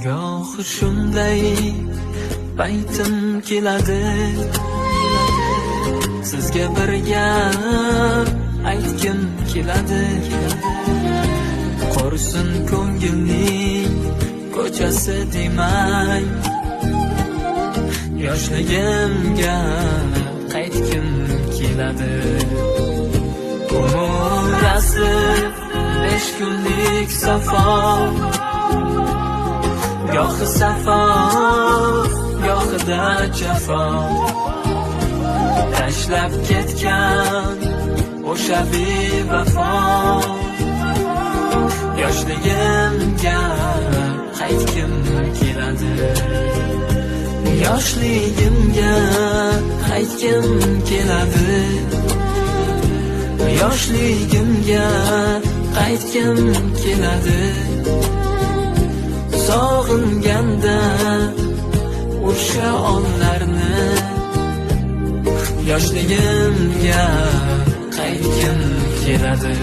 Gohi shunday paytim keladi, sizga bir gap aytgim keladi. Qursin ko'ngilning ko'chasi demay, yoshligimga qaytgim keladi. Umrasi 5 kunlik safar, gohi safo, gohida jafo. Tashlab ketgan o'sha bevafo, yoshligimga qaytgim keladi. Yoshligimga qaytgim keladi. Yoshligimga qaytgim keladi. Sog'inganda o'sha onlarni, yoshligimga qaytgim keladi.